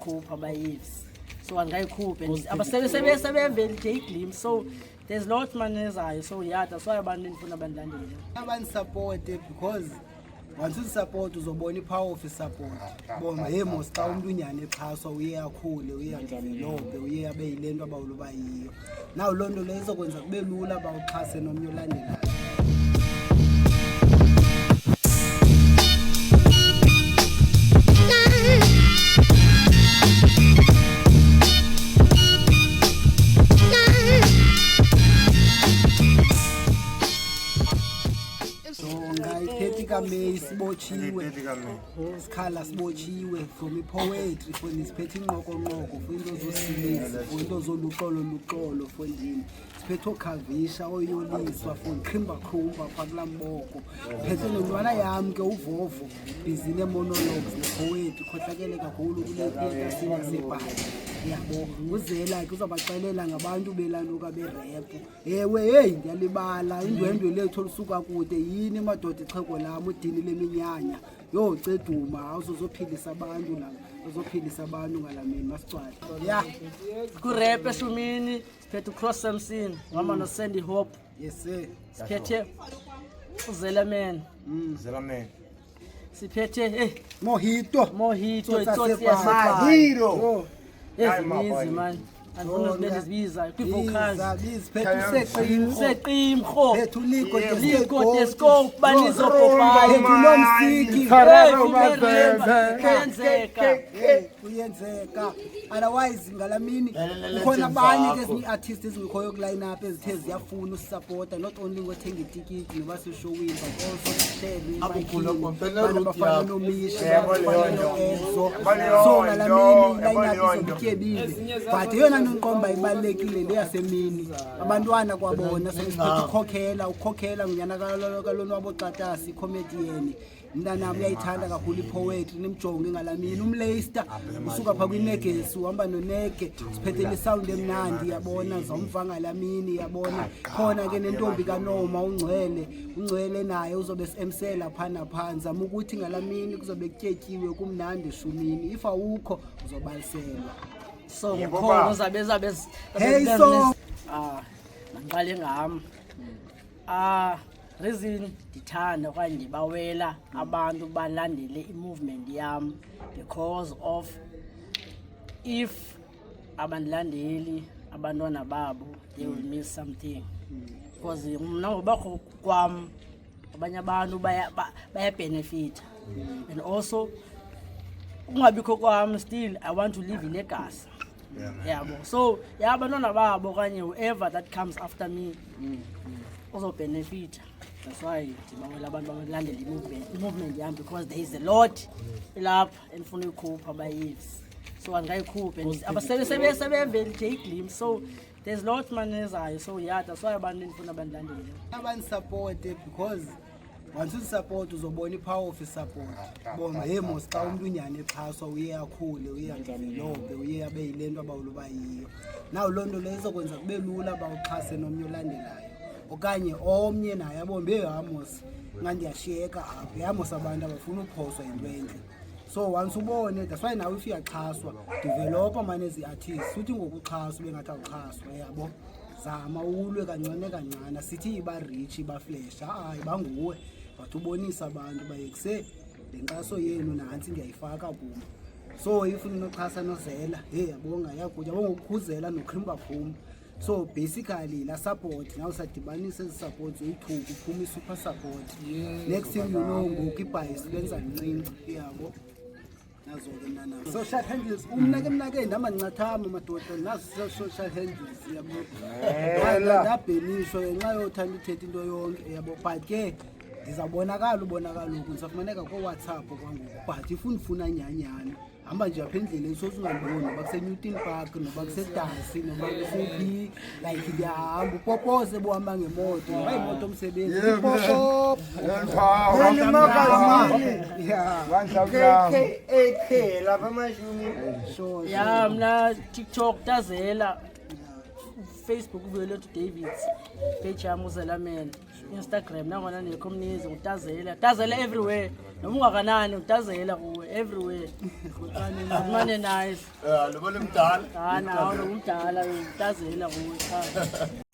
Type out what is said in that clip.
khupha abayives so angayikhuphe abasebevele nje iglimpse so there's lot manezayo so yeah that's why abantu ndifuna abandilandeli support because once you support uzobona ipower of support bona mos xa umuntu unyane exhaswa uye akhule uye adevelope uye abe yilento abawuluba yiyo nawo loo nto leyo izokwenza kube lula bawuxhase nomnye olandelayo. May sibochiwe isikhala sibochiwe from ipoetry for isiphethe inqoko for into zosilisa for into zoluxolo for ndini siphethe okhavisha oyoliswa for iqhimba phakulamboko phethe nentwana yami ke uvovo bizine monologues nepoetry khohlakele kakhulu kule theater sibhali yabo uzela ke uzabaxelela ngabantu belanuka berap ewe ngiyalibala indwendwe lethu olusuka kude yini madoda ixhego lami udini leminyanya yo ceduma awuzophilisa abantu la uzophilisa abantu ngalamini masicwala yeah ku-rap eshumini siphethe uCross Samson ngama no Sandy Hope yes sir siphethe uzela man siphethe Mohito itsotsi hero easy man andifuna uzibiza kwi-vocals seqimrho liko descope banizobhobhayo nomsiki kuyenzeka otherwise ngalamini ukhona abanye ke artists ezingekhoyo ku-line up ezithe ziyafuna usupporta not only ngothenga itikiti noba seshowini but also share abafana nomisha abafana no-Enzo so ngalamini line up izobityebile but eyona nto ngiqomba ibalulekile le yasemini abantwana kwabona sesiphethe ukhokhela ngunyana kalonwabo Xatasi comedian mntanami uyayithanda kakhulu ipoetry nimjonge ngalamini umlayster usuka pha kwinegesi uhamba nonege siphethele isound emnandi yabona zomva ngalamini yabona khona ke nentombi kaNoma ungcwele naye uzobe emsela phana phansi zama ukuthi ngalamini kuzobe kutyetyiwe kumnandi eshumini if awukho uzobaliselwa so ngkhona zabe hey so ngiqale ngami reason ndithanda okanye ndibawela abantu balandele i-movement yami because of if abandilandeli abantwana babo they will miss something because mna ngobakho kwam abanye abantu baya-benefita and also ungabikho kwam still I want to live ilegacy yabo so abantwana babo okanye whoever that comes after me uzobenefita. That's why ndibawela abantu abalandela i-movement yami because there is a lot elapha endifuna uyikhupha abayives so angayikhuphe abasebevele nje iglimpse so there's lot manezayo so yeah that's why abantu ndifuna abandilandeli support because once you support uzobona ipower of support bona mos xa umuntu unyane exhaswa uye akhule uye adevelope uye abe yilento abawuluba yiyo nawo loo nto leyo izokwenza kube lula bawuxhase nomnye olandelayo okanye omnye naye abombe Amos ngandiyashiyeka apha Amos abantu abafuna uphoswa into entle so once ubone that's why nawe if uyaxhaswa developer manje ezi-artists uthi ngokuxhaswa bengathi awuxhaswa yabo zama ulwe kancane sithi iba-rich iba-flash hayi banguwe but ubonisa abantu bayekuse le nkxaso yenu nantsi ndiyayifaka kum so if unoxhasa nozela yabonga yakutya bongokukhuzela noqhimba phuma so basically la support now sadibanisa ezi support zoyithuka uphuma i-super support next thing you know ngoku ibhayisi lenza ncinci yabo nazo ke mnanami social handles umnake ndihamba ngincathama madoda nazo social handles yabo ndabhenishwa ngenxa yothanda uthetha into yonke yabo but ke ndizawubonakala ubonakaloku ndizafumaneka koWhatsApp kwangoku but if undifuna nyanyana hamba nje apha endleleni sozungandiboni noba kuseNewton Park noba kusedasi noba kusephi like ndiyahamba upopoze buhamba ngemoto noba imoto omsebenzi ya mna TikTok Tazela Facebook Violethu Davids page yami uZela Man Instagram nangona nekhomnizi utazela everywhere noma ungakanani utazela kuwe everywhere mane nice Lo bole mdala. kana awumdala utazela kuwe cha